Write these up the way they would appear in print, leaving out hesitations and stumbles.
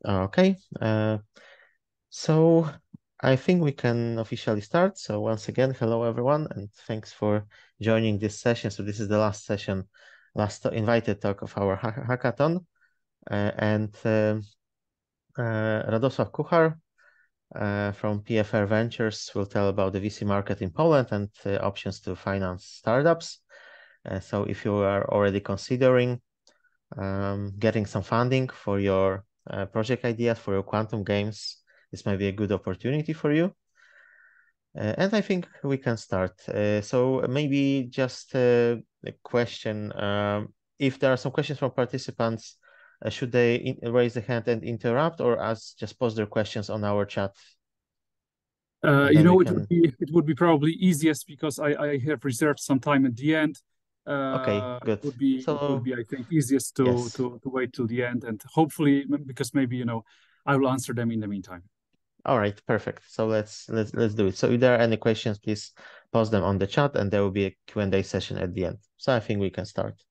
Okay, so I think we can officially start. So once again, hello everyone, and thanks for joining this session. So this is the last session, last invited talk of our hackathon, and Radosław Kuchar from PFR Ventures will tell about the VC market in Poland and options to finance startups. So if you are already considering getting some funding for your project ideas, for your quantum games, this might be a good opportunity for you. And I think we can start. So maybe just a question. If there are some questions from participants, should they raise the hand and interrupt, or just post their questions on our chat? And then we can... it would be probably easiest because I have reserved some time at the end. Okay, good. It would be I think easiest to yes. to wait till the end, and hopefully because maybe I will answer them in the meantime. All right, perfect. So let's do it. So if there are any questions, please post them on the chat, and there will be a Q&A session at the end. So I think we can start.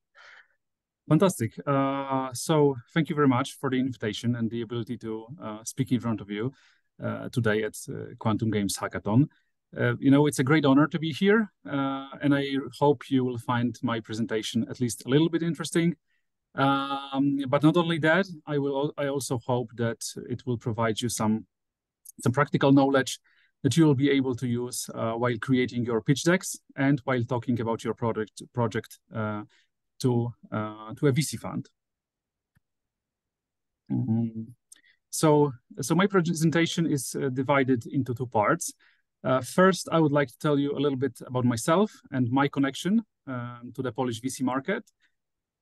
Fantastic. So thank you very much for the invitation and the ability to speak in front of you today at Quantum Games Hackathon. It's a great honor to be here, and I hope you will find my presentation at least a little bit interesting. But not only that, I also hope that it will provide you some practical knowledge that you will be able to use while creating your pitch decks and while talking about your project to a VC fund. So my presentation is divided into two parts. First, I would like to tell you a little bit about myself and my connection to the Polish VC market.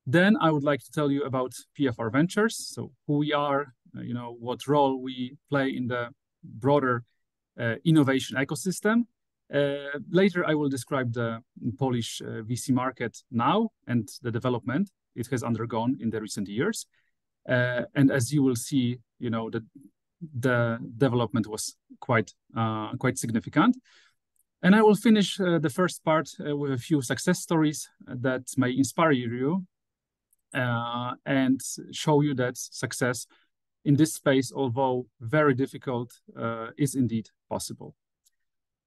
Then I would like to tell you about PFR Ventures, so who we are, what role we play in the broader innovation ecosystem. Later, I will describe the Polish VC market now and the development it has undergone in the recent years. And as you will see, the development was quite significant. And I will finish the first part with a few success stories that may inspire you and show you that success in this space, although very difficult, is indeed possible.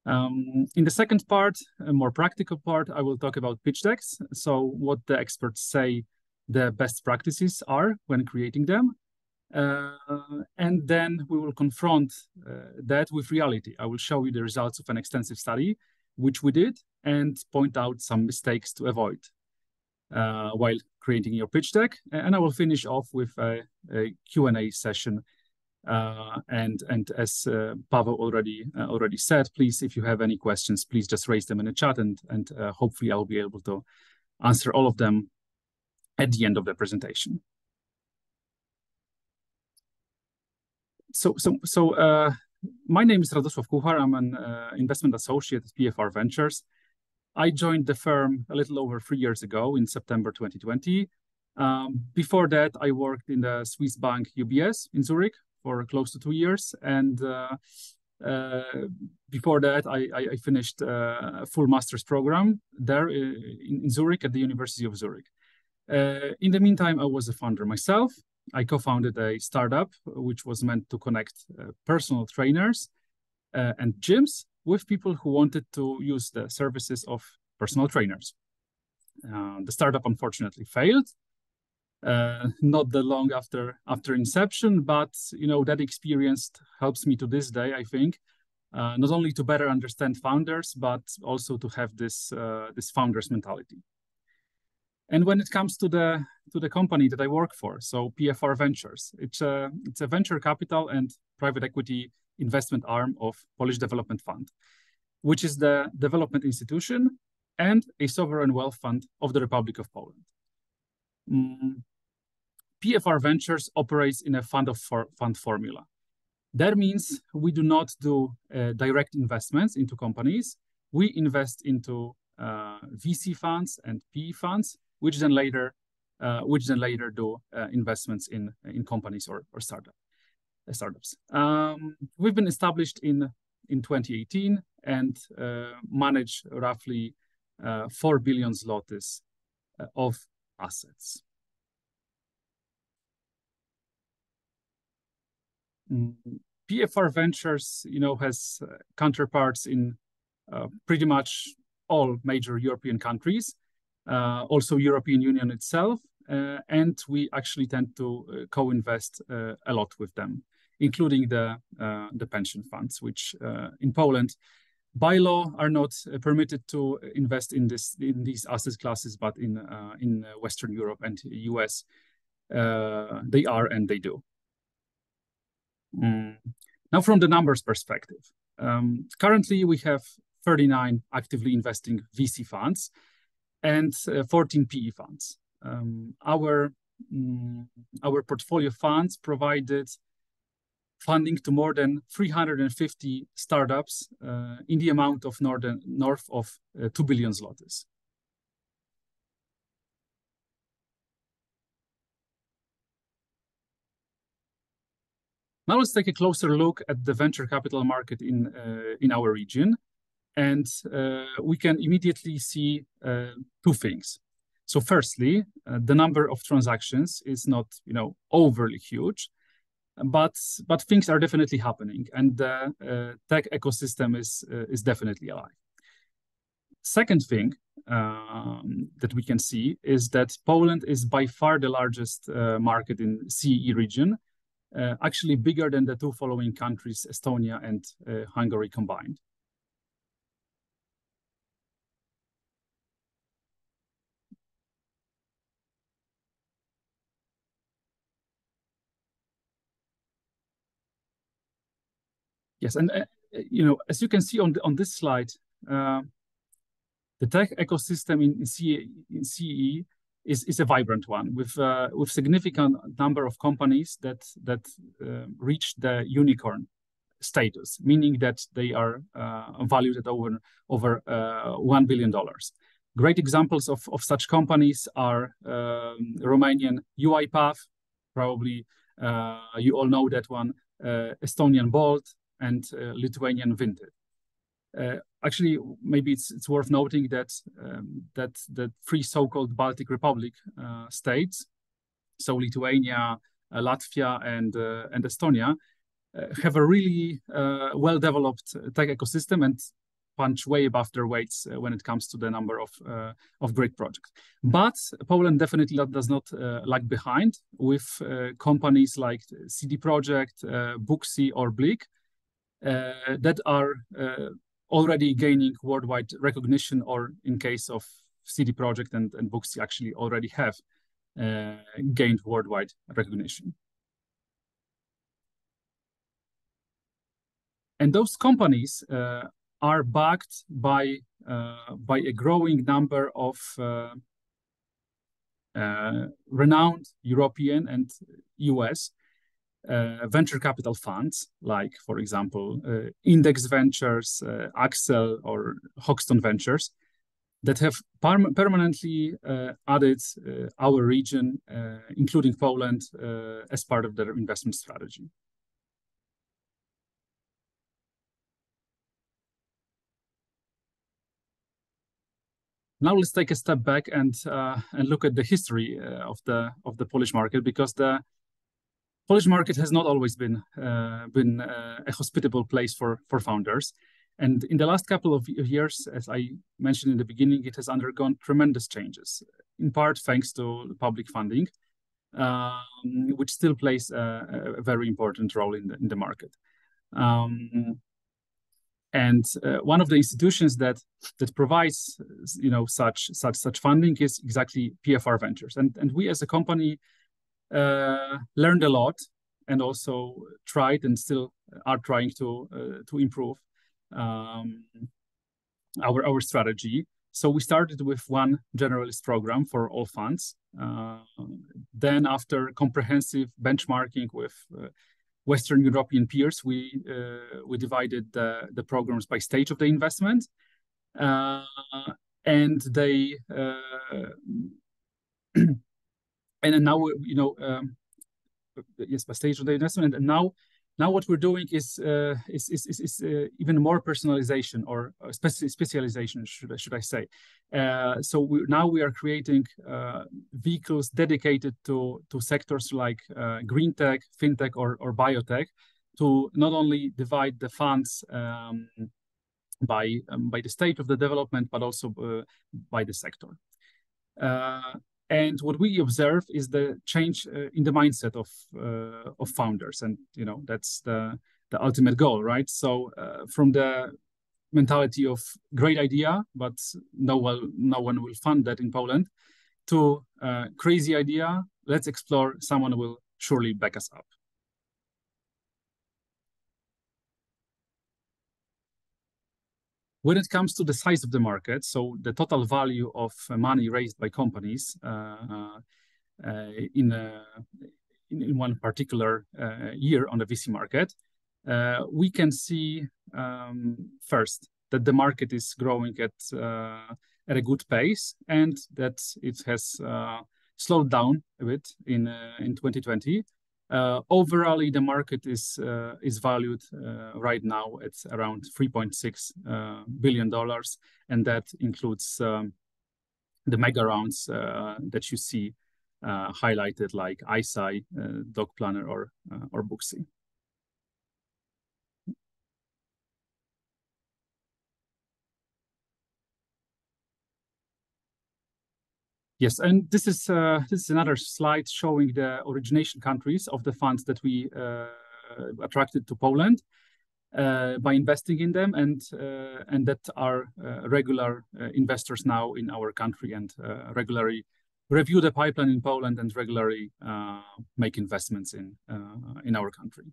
In the second part, a more practical part, I will talk about pitch decks. So what the experts say the best practices are when creating them. And then we will confront that with reality. I will show you the results of an extensive study, which we did, and point out some mistakes to avoid while creating your pitch deck. And I will finish off with a Q&A session. And as Pavel already said, please, if you have any questions, please just raise them in the chat, and hopefully I'll be able to answer all of them at the end of the presentation. So my name is Radosław Kuchar. I'm an investment associate at PFR Ventures. I joined the firm a little over 3 years ago in September 2020. Before that, I worked in the Swiss bank UBS in Zurich for close to 2 years. And before that, I finished a full master's program there in Zurich at the University of Zurich. In the meantime, I was a founder myself. I co-founded a startup which was meant to connect personal trainers and gyms with people who wanted to use the services of personal trainers. The startup unfortunately failed. Not that long after inception, but that experience helps me to this day, I think, not only to better understand founders, but also to have this founders mentality. And when it comes to the company that I work for, so PFR Ventures, it's a venture capital and private equity investment arm of Polish Development Fund, which is the development institution and a sovereign wealth fund of the Republic of Poland. PFR Ventures operates in a fund of fund formula. That means we do not do direct investments into companies. We invest into VC funds and PE funds, which then later do investments in companies or startups. We've been established in 2018 and manage roughly 4 billion zlotys of assets. PFR Ventures, has counterparts in pretty much all major European countries, also European Union itself, and we actually tend to co-invest a lot with them, including the pension funds, which in Poland, by law, are not permitted to invest in these asset classes, but in Western Europe and US, they are and they do. Now, from the numbers perspective, currently we have 39 actively investing VC funds and 14 PE funds. Our portfolio funds provided funding to more than 350 startups in the amount of north of 2 billion zlotys. Now let's take a closer look at the venture capital market in our region, and we can immediately see two things. So firstly, the number of transactions is not overly huge, but things are definitely happening, and the tech ecosystem is definitely alive. Second thing that we can see is that Poland is by far the largest market in CEE region, actually bigger than the two following countries, Estonia and Hungary combined. Yes, and as you can see on this slide, the tech ecosystem in CEE is a vibrant one with significant number of companies that reach the unicorn status, meaning that they are valued at over $1 billion. Great examples of such companies are Romanian UiPath, probably you all know that one, Estonian Bolt, and Lithuanian Vinted. Actually, maybe it's worth noting that the three so-called Baltic Republic states, so Lithuania, Latvia, and Estonia, have a really well-developed tech ecosystem and punch way above their weights when it comes to the number of great projects. But Poland definitely does not lag behind with companies like CD Projekt, Booksy, or Blik that are already gaining worldwide recognition, or in case of CD Projekt and Booksy, actually already have gained worldwide recognition. And those companies are backed by a growing number of renowned European and US venture capital funds, like, for example, Index Ventures, Axel, or Hoxton Ventures, that have permanently added our region, including Poland, as part of their investment strategy. Now let's take a step back and look at the history of the Polish market, because the Polish market has not always been a hospitable place for founders. And in the last couple of years, as I mentioned in the beginning, it has undergone tremendous changes, in part thanks to public funding, which still plays a very important role in the market. And one of the institutions that provides such funding is exactly PFR Ventures. And we as a company learned a lot, and also tried and still are trying to improve our strategy. So we started with one generalist program for all funds. Then, after comprehensive benchmarking with Western European peers, we divided the programs by stage of the investment, and they and now yes, by stage of the investment. And now what we're doing is even more personalization, or specialization, should I say? So we are creating vehicles dedicated to sectors like green tech, fintech, or biotech, to not only divide the funds by the stage of the development, but also by the sector. And what we observe is the change in the mindset of founders, and that's the ultimate goal, right? So from the mentality of great idea, but no one will fund that in Poland, to crazy idea, let's explore, someone will surely back us up. When it comes to the size of the market, so the total value of money raised by companies in one particular year on the VC market, we can see first that the market is growing at a good pace, and that it has slowed down a bit in 2020. Overall, the market is valued right now at around $3.6 billion, and that includes the mega rounds that you see highlighted, like ICEYE, Dog Planner, or Booksy. Yes, and this is another slide showing the origination countries of the funds that we attracted to Poland by investing in them, and that are regular investors now in our country, and regularly review the pipeline in Poland, and regularly make investments in our country.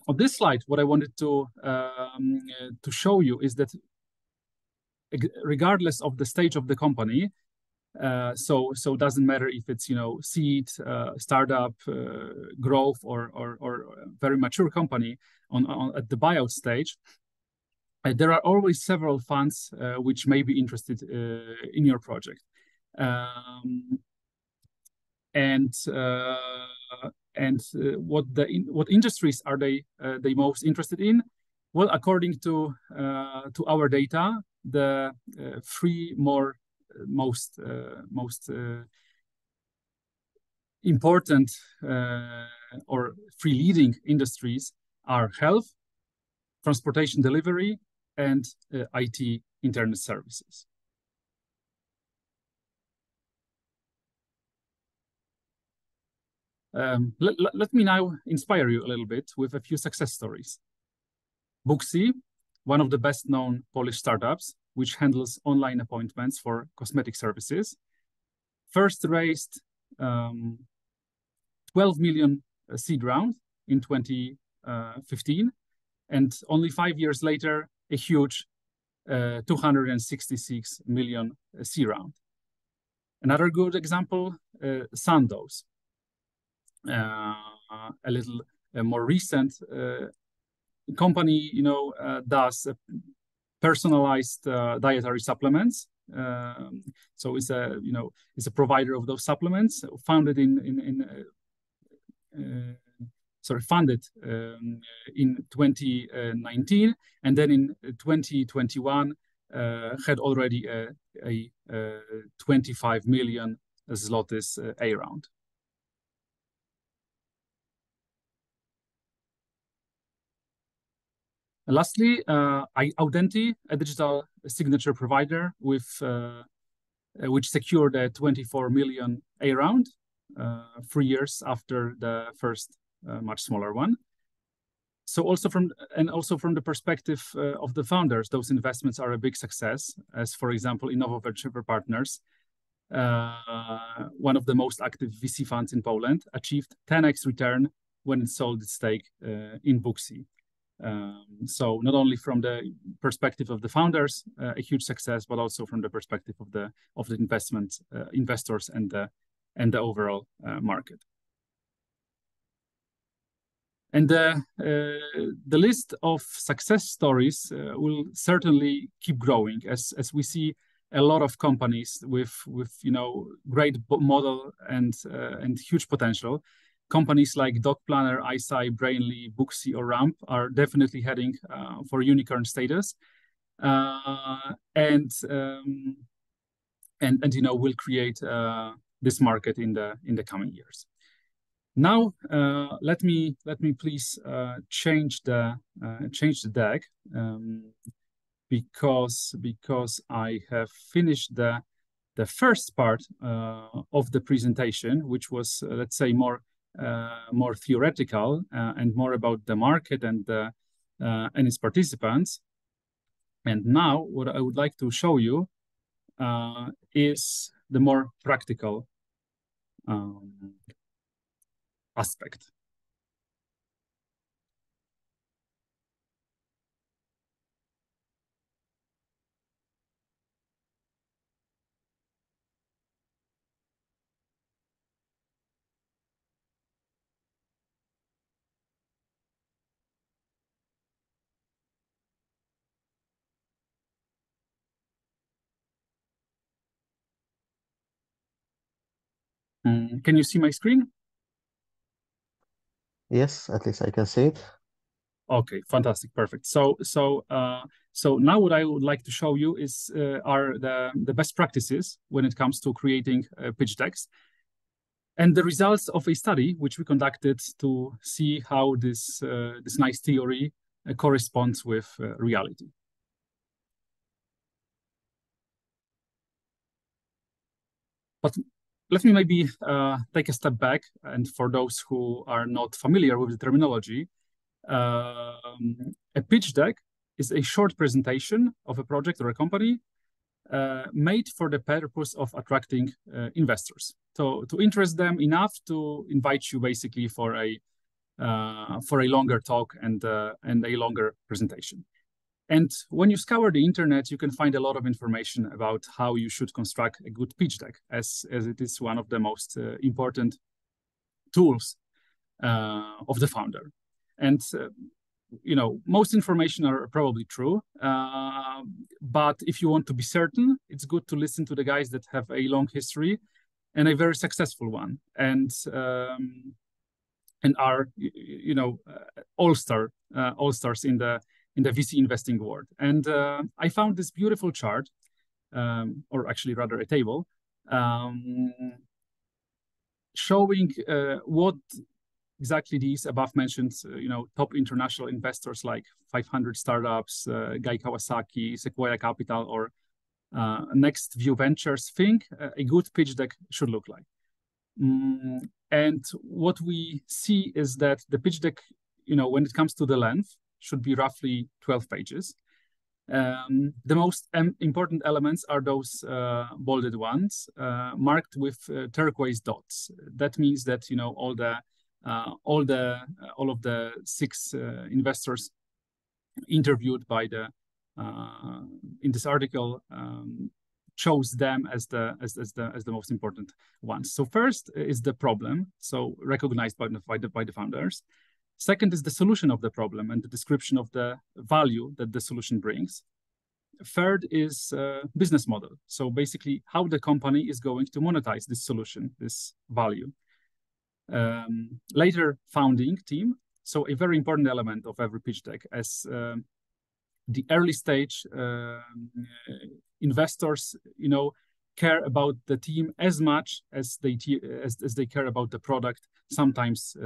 On this slide, what I wanted to show you is that regardless of the stage of the company, so it doesn't matter if it's seed, startup, growth, or very mature company at the buyout stage, there are always several funds which may be interested in your project, what industries are they most interested in? Well, according to our data, the three most important or three leading industries are health, transportation delivery, and IT internet services. Let me now inspire you a little bit with a few success stories. Booksy, one of the best-known Polish startups, which handles online appointments for cosmetic services, first raised 12 million seed round in 2015, and only 5 years later, a huge 266 million seed round. Another good example, Sandoz, a little more recent company, does personalized dietary supplements. So it's a provider of those supplements, funded funded in 2019, and then in 2021 had already a 25 million zlotys A round. And lastly, Audenti, a digital signature provider which secured a 24 million A round 3 years after the first much smaller one. So also from the perspective of the founders, those investments are a big success, as for example, Innovo Venture Partners, one of the most active VC funds in Poland, achieved 10x return when it sold its stake in Booksy. So not only from the perspective of the founders, a huge success, but also from the perspective of the investors and the overall market. And the list of success stories will certainly keep growing as we see a lot of companies with great model and huge potential. Companies like Dog Planner, ICEYE, Brainly, Booksy, or Ramp are definitely heading for unicorn status, and will create this market in the coming years. Now, let me please change the deck because I have finished the first part of the presentation, which was let's say more theoretical and more about the market and its participants. And now, what I would like to show you is the more practical aspect. Can you see my screen? Yes, at least I can see it. Okay, fantastic, perfect. So now what I would like to show you is are the best practices when it comes to creating pitch decks, and the results of a study which we conducted to see how this nice theory corresponds with reality. But let me maybe take a step back, and for those who are not familiar with the terminology, a pitch deck is a short presentation of a project or a company made for the purpose of attracting investors, to interest them enough to invite you basically for a longer talk and a longer presentation. And when you scour the internet, you can find a lot of information about how you should construct a good pitch deck, as it is one of the most important tools of the founder. And you know, most information are probably true, but if you want to be certain, it's good to listen to the guys that have a long history and a very successful one, and are, you know, all-stars in the VC investing world. And I found this beautiful chart, or actually rather a table, showing what exactly these above mentioned, you know, top international investors like 500 startups, Guy Kawasaki, Sequoia Capital, or Next View Ventures think a good pitch deck should look like. And what we see is that the pitch deck, you know, when it comes to the length, should be roughly 12 pages. The most important elements are those bolded ones, marked with turquoise dots. That means that, you know, all of the 6 investors interviewed by the in this article chose them as the most important ones. So first is the problem, so recognized by the founders. Second is the solution of the problem and the description of the value that the solution brings. Third is business model. So basically how the company is going to monetize this solution, this value. Later, founding team. So a very important element of every pitch deck, as the early stage investors, you know, care about the team as much as they care about the product, sometimes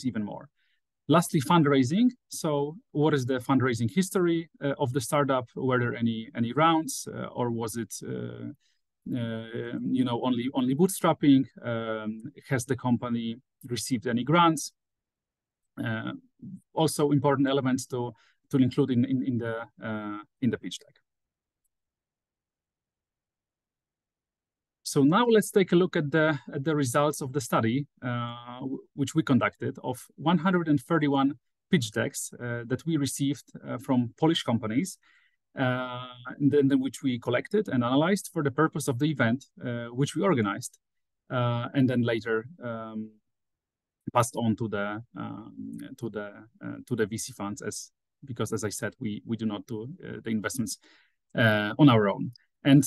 even more. Lastly, fundraising. So what is the fundraising history of the startup? Were there any rounds, or was it you know, only bootstrapping? Has the company received any grants? Also important elements to include in the pitch deck. So now let's take a look at the results of the study, which we conducted, of 131 pitch decks that we received from Polish companies, and then which we collected and analyzed for the purpose of the event, which we organized, and then later passed on to the VC funds, because as I said, we do not do the investments on our own. And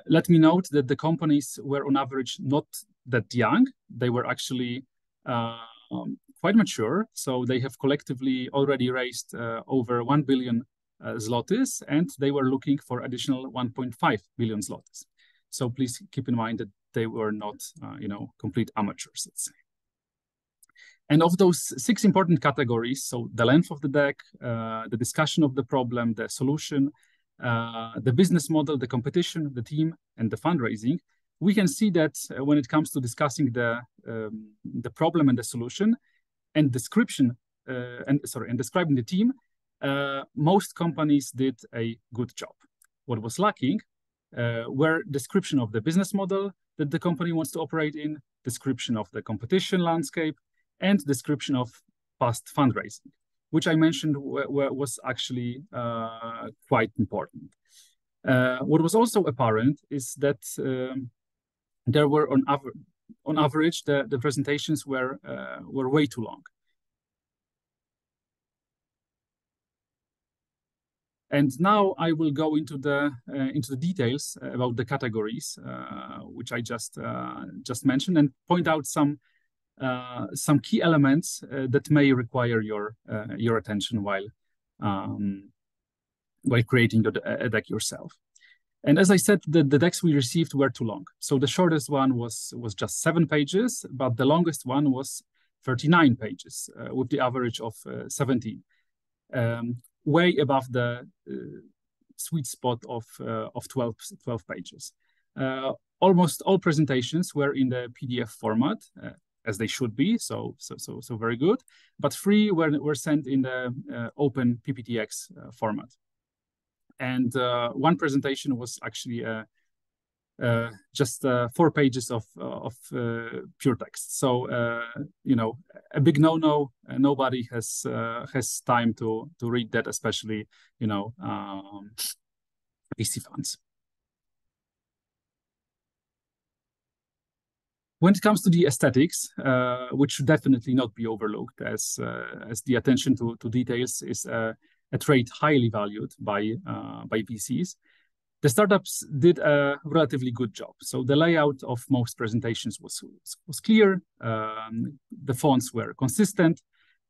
let me note that the companies were on average not that young. They were actually quite mature. So they have collectively already raised over 1 billion zlotys, and they were looking for additional 1.5 billion zlotys. So please keep in mind that they were not, complete amateurs, let's say. And of those 6 important categories, so the length of the deck, the discussion of the problem, the solution, the business model, the competition, the team, and the fundraising, we can see that when it comes to discussing the problem and the solution, and describing the team, most companies did a good job. What was lacking were description of the business model that the company wants to operate in, description of the competition landscape, and description of past fundraising, which I mentioned was actually quite important. What was also apparent is that there were on average the presentations were way too long. And now I will go into the details about the categories, which I just mentioned, and point out some key elements that may require your attention while creating a deck yourself. And as I said, the decks we received were too long. So the shortest one was just 7 pages, but the longest one was 39 pages, with the average of 17. Way above the sweet spot of 12 pages. Almost all presentations were in the PDF format, as they should be, so very good. But 3 were sent in the open PPTX format. And 1 presentation was actually just 4 pages of pure text. So a big no-no. Nobody has time to read that, especially VC funds. When it comes to the aesthetics, which should definitely not be overlooked, as the attention to details is a trait highly valued by VCs. The startups did a relatively good job. So the layout of most presentations was clear, the fonts were consistent,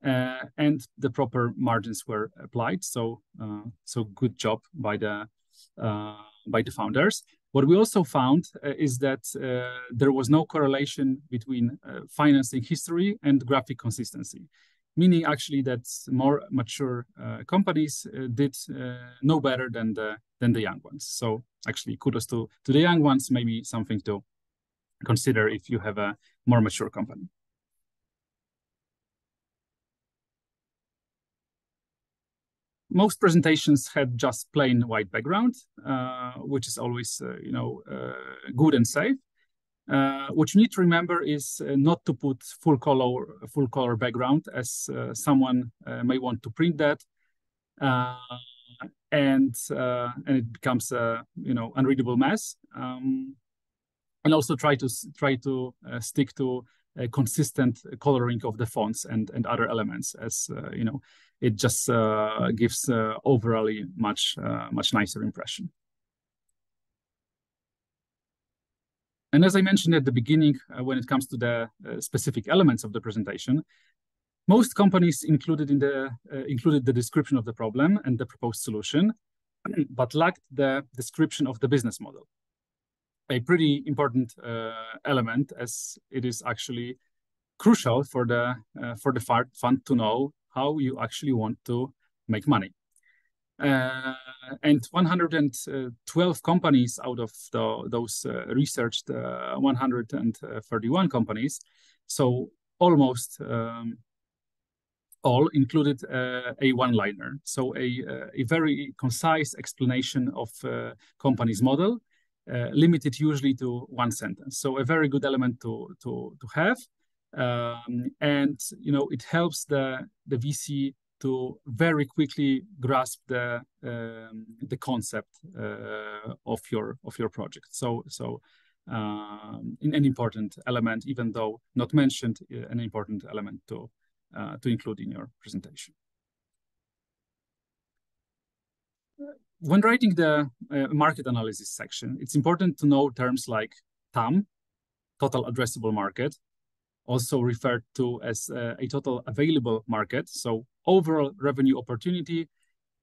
and the proper margins were applied. So good job by the founders. What we also found is that there was no correlation between financing history and graphic consistency, meaning actually that more mature companies did no better than the young ones. So actually kudos to the young ones, maybe something to consider if you have a more mature company. Most presentations had just plain white background, which is always good and safe. What you need to remember is not to put full color background, as someone may want to print that, and it becomes a unreadable mess. And also try to stick to a consistent coloring of the fonts and other elements, as it just gives overall much nicer impression. And as I mentioned at the beginning, when it comes to the specific elements of the presentation, most companies included the description of the problem and the proposed solution, but lacked the description of the business model. A pretty important element, as it is actually crucial for the fund to know how you actually want to make money. And 112 companies out of those researched 131 companies, so almost all included a one-liner, so a very concise explanation of company's model, limited usually to 1 sentence. So a very good element to have, and it helps the VC to very quickly grasp the concept of your project. So in an important element, even though not mentioned, an important element to include in your presentation. When writing the market analysis section, it's important to know terms like TAM, total addressable market, also referred to as a total available market, so overall revenue opportunity,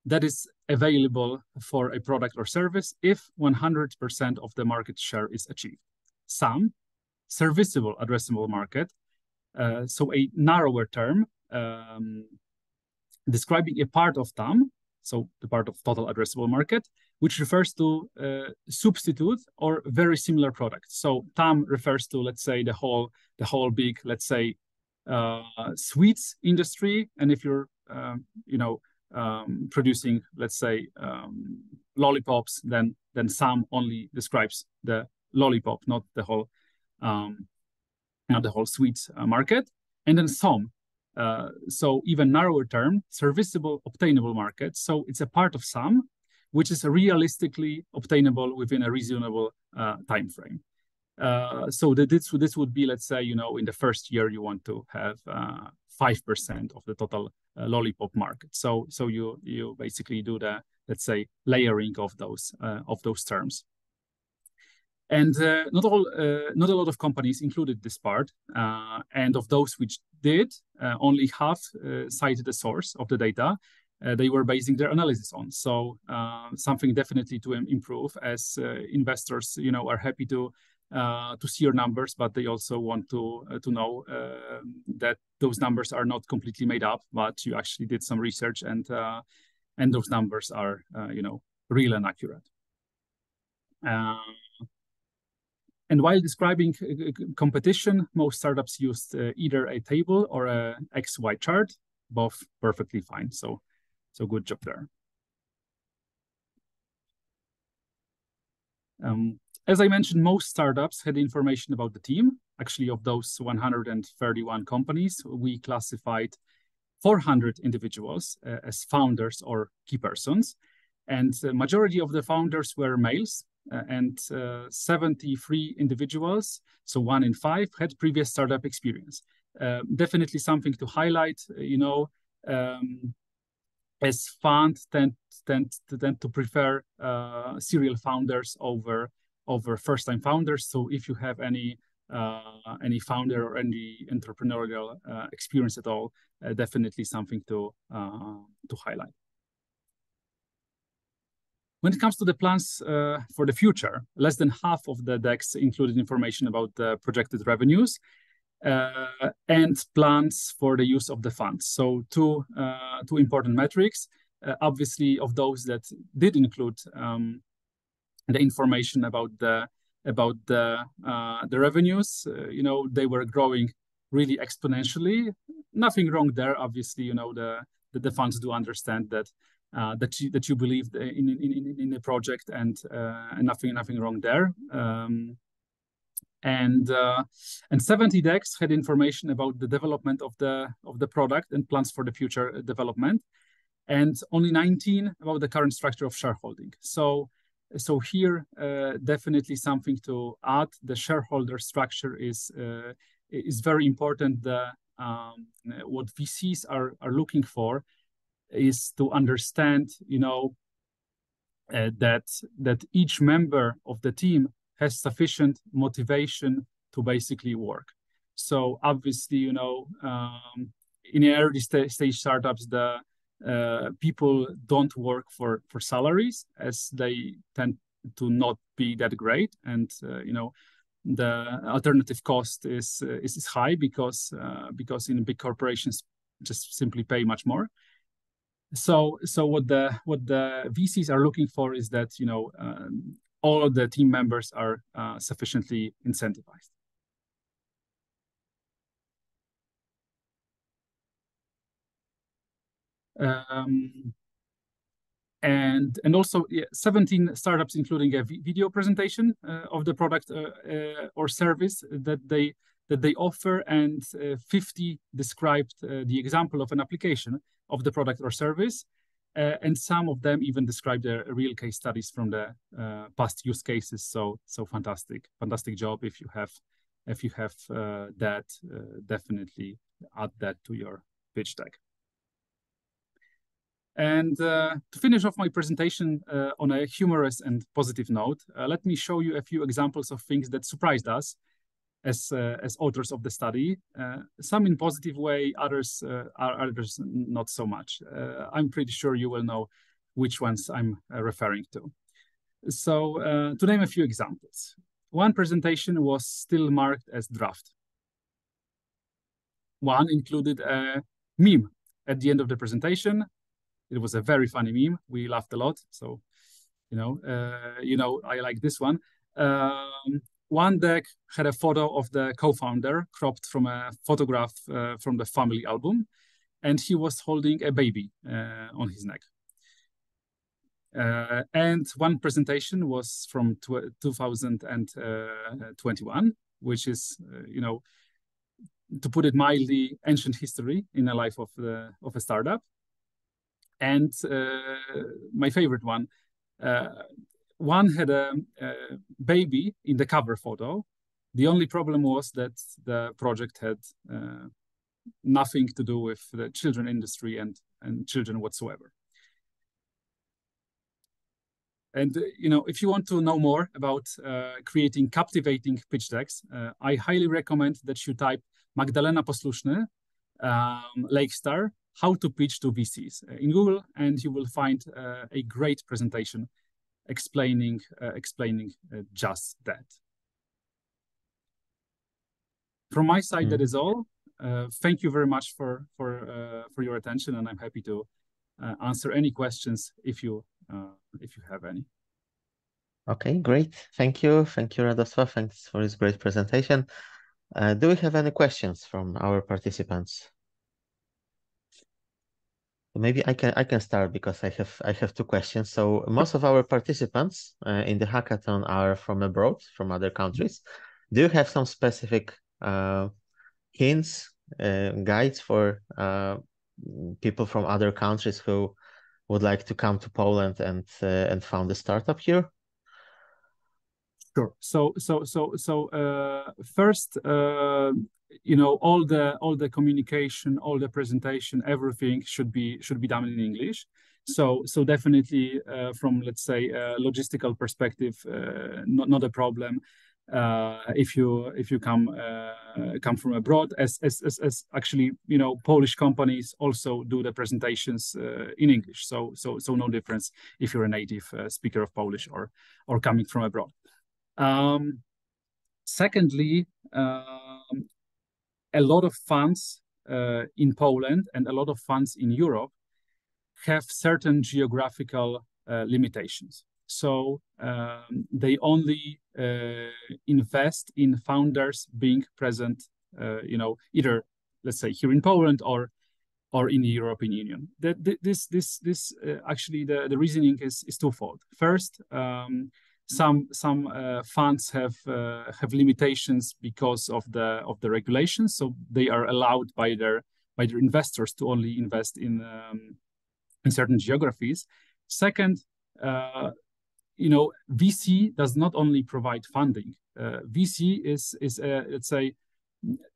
that is available for a product or service if 100% of the market share is achieved. SAM, serviceable addressable market, so a narrower term describing a part of TAM, so the part of total addressable market, which refers to substitute or very similar products. So TAM refers to, let's say, the whole big, let's say, sweets industry. And if you're, producing, let's say, lollipops, then SAM only describes the lollipop, not the whole sweets market. And then SOM, so even narrower term, serviceable obtainable market. So it's a part of SAM, which is realistically obtainable within a reasonable time frame. So this would be, let's say, in the first year you want to have 5% of the total lollipop market. So you basically do the, let's say, layering of those terms. And not a lot of companies included this part, and of those which did, only half cited the source of the data they were basing their analysis on. So something definitely to improve, as investors, are happy to see your numbers, but they also want to know that those numbers are not completely made up, but you actually did some research, and those numbers are, real and accurate. And while describing competition, most startups used either a table or a XY chart, both perfectly fine. So good job there. As I mentioned, most startups had information about the team. Actually, of those 131 companies, we classified 400 individuals as founders or key persons. And the majority of the founders were males, and 73 individuals, so 1 in 5, had previous startup experience. Definitely something to highlight, as funds tend to prefer serial founders over first-time founders. So if you have any founder or any entrepreneurial experience at all, definitely something to highlight. When it comes to the plans for the future, less than half of the decks included information about the projected revenues and plans for the use of the funds. So two important metrics. Obviously, of those that did include the information about the revenues, they were growing really exponentially. Nothing wrong there. Obviously, the funds do understand that you believed in the project, and nothing wrong there. And 70 decks had information about the development of the product and plans for the future development, and only 19 about the current structure of shareholding. So here, definitely something to add. The shareholder structure is very important. What VCs are looking for is to understand, that each member of the team has sufficient motivation to basically work. So obviously, in early stage startups, the people don't work for salaries, as they tend to not be that great, and the alternative cost is high because in big corporations just simply pay much more. So what the VCs are looking for is that all of the team members are sufficiently incentivized. And also 17 startups, including a video presentation of the product or service that they offer, and 50 described the example of an application of the product or service, and some of them even described the real case studies from the past use cases. So fantastic job. If you have that, definitely add that to your pitch deck. And to finish off my presentation on a humorous and positive note, let me show you a few examples of things that surprised us as authors of the study. Some in positive way, others not so much. I'm pretty sure you will know which ones I'm referring to. So to name a few examples, one presentation was still marked as draft. One included a meme at the end of the presentation. It was a very funny meme. We laughed a lot. So, I like this one. One deck had a photo of the co-founder cropped from a photograph from the family album, and he was holding a baby on his neck. And one presentation was from 2021, which is, to put it mildly, ancient history in the life of a startup. And my favorite one, one had a baby in the cover photo. The only problem was that the project had nothing to do with the children industry and children whatsoever. And if you want to know more about creating captivating pitch decks, I highly recommend that you type Magdalena Posluszny, Lakestar, how to pitch to VCs in Google, and you will find a great presentation explaining just that. From my side, that is all. Thank you very much for your attention, and I'm happy to answer any questions if you have any. Okay, great. Thank you, Radosław. Thanks for this great presentation. Do we have any questions from our participants? Maybe I can start because I have two questions. So most of our participants in the hackathon are from abroad, from other countries. Do you have some specific hints, guides for people from other countries who would like to come to Poland and found a startup here? Sure. So first, all the communication, all the presentation, everything should be done in English. So definitely from, let's say, a logistical perspective, not a problem. If you come from abroad, as actually Polish companies also do the presentations in English. So no difference if you're a native speaker of Polish or coming from abroad. Secondly, a lot of funds in Poland and a lot of funds in Europe have certain geographical limitations. So they only invest in founders being present, either, let's say, here in Poland or in the European Union. Actually, the reasoning is twofold. First, some funds have limitations because of the regulations, so they are allowed by their investors to only invest in certain geographies. Second, VC does not only provide funding. VC is let's say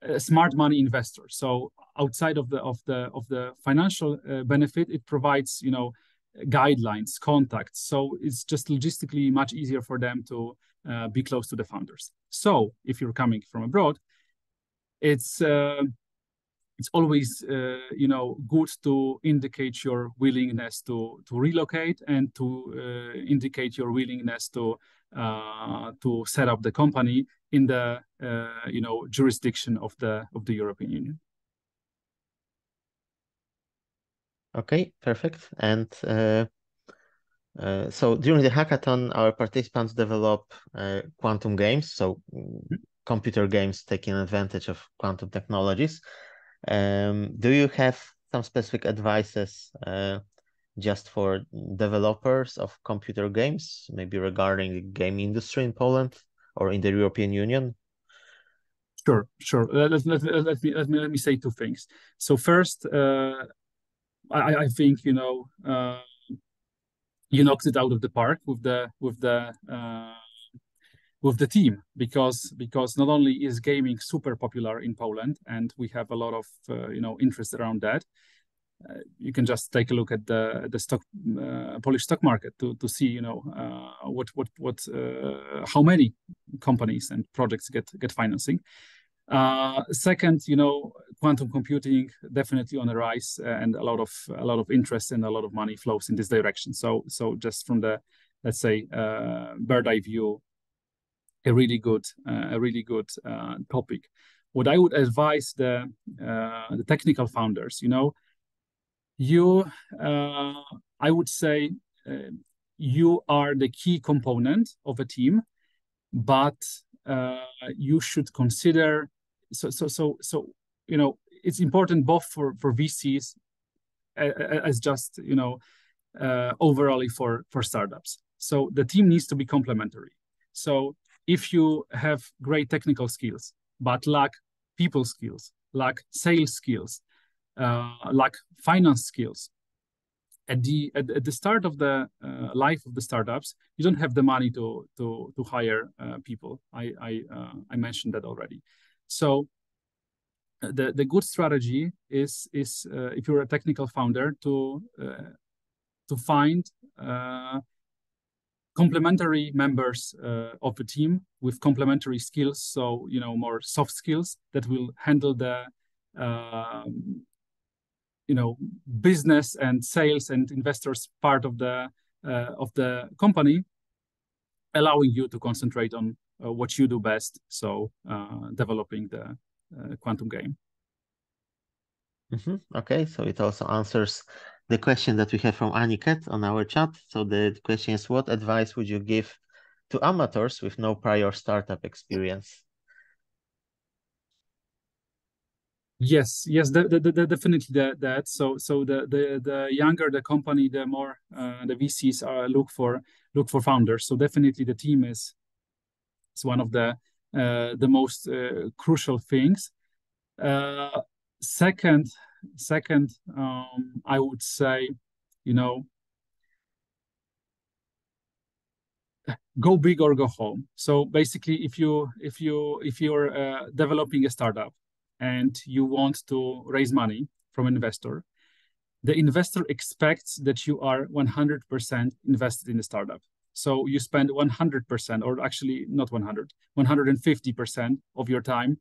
a smart money investor. So outside of the financial benefit, it provides guidelines, contacts. So it's just logistically much easier for them to be close to the founders. So if you're coming from abroad, it's always good to indicate your willingness to relocate and to indicate your willingness to set up the company in the jurisdiction of the European Union. Okay, perfect. And so during the hackathon, our participants develop quantum games, so computer games taking advantage of quantum technologies. Do you have some specific advices just for developers of computer games, maybe regarding the game industry in Poland or in the European Union? Sure. Let me say two things. So first, I think you knocked it out of the park with the team, because not only is gaming super popular in Poland and we have a lot of interest around that. You can just take a look at the Polish stock market to see how many companies and projects get financing. Second, quantum computing definitely on the rise, and a lot of interest and a lot of money flows in this direction. So just from the, let's say, bird eye view, a really good topic. What I would advise the technical founders, I would say you are the key component of a team, but you should consider, it's important both for VCs as just overall for startups. So the team needs to be complementary. So if you have great technical skills but lack people skills, lack sales skills, lack finance skills, at the start of the life of the startups, you don't have the money to hire people. I mentioned that already. So the good strategy is if you're a technical founder to find complementary members of the team with complementary skills. So more soft skills that will handle the business and sales and investors part of the company, allowing you to concentrate on what you do best. So developing the quantum game. Okay, so it also answers the question that we have from Aniket on our chat. So the question is, what advice would you give to amateurs with no prior startup experience? Yes, definitely that. So the younger the company, the more the VCs look for founders. So definitely the team is one of the most crucial things. Second, I would say, go big or go home. So basically, if you're developing a startup and you want to raise money from an investor, the investor expects that you are 100% invested in the startup. So you spend 100%, or actually not 100, 150% of your time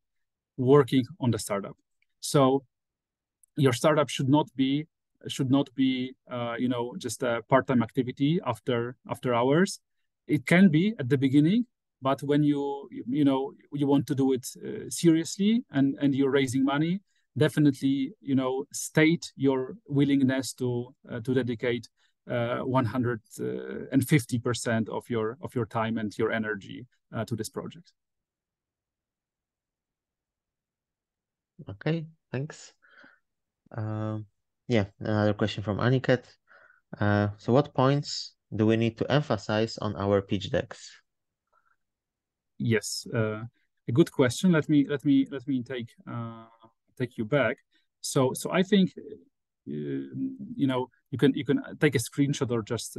working on the startup. So your startup should not be just a part-time activity after hours. It can be at the beginning, but when you want to do it seriously and you're raising money, definitely state your willingness to dedicate 150% of your time and your energy to this project. Okay, thanks. Yeah, another question from Aniket. So what points do we need to emphasize on our pitch decks? Yes, a good question. Let me take you back. So I think you can take a screenshot or just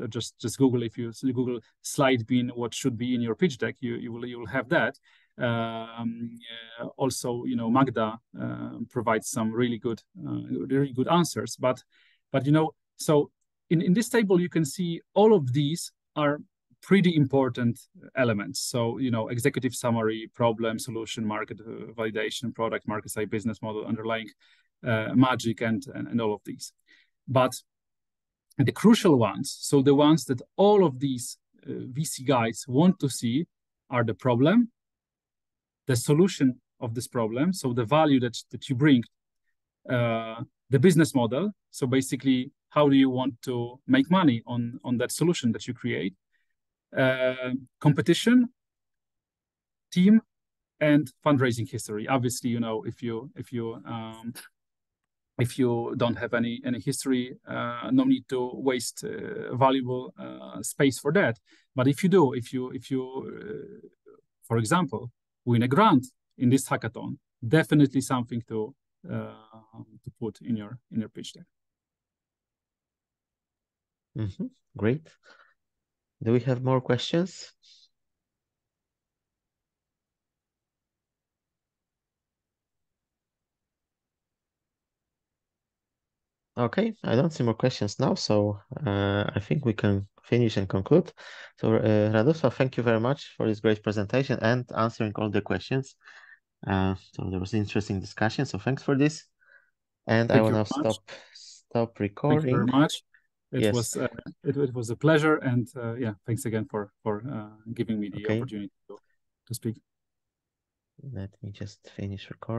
Google. If you Google slide bean what should be in your pitch deck, you will have that. Also, Magda provides some really good answers. But so in this table you can see all of these are pretty important elements. So executive summary, problem, solution, market validation, product, market size, business model, underlying magic, and all of these. But the crucial ones, so the ones that all of these VC guys want to see, are the problem, the solution of this problem, so the value that you bring, the business model, so basically how do you want to make money on that solution that you create, competition, team, and fundraising history. Obviously, if you don't have any history, no need to waste valuable space for that. But if you do, if you for example, win a grant in this hackathon, definitely something to put in your pitch deck. Great. Do we have more questions? Okay, I don't see more questions now, so I think we can finish and conclude. So Radosław, thank you very much for this great presentation and answering all the questions. So there was an interesting discussion. So thanks for this. And I Thank will you now very much. stop Thank you very recording. much. It Yes. was it was a pleasure, and yeah, thanks again for giving me the Okay. opportunity to speak. Let me just finish recording.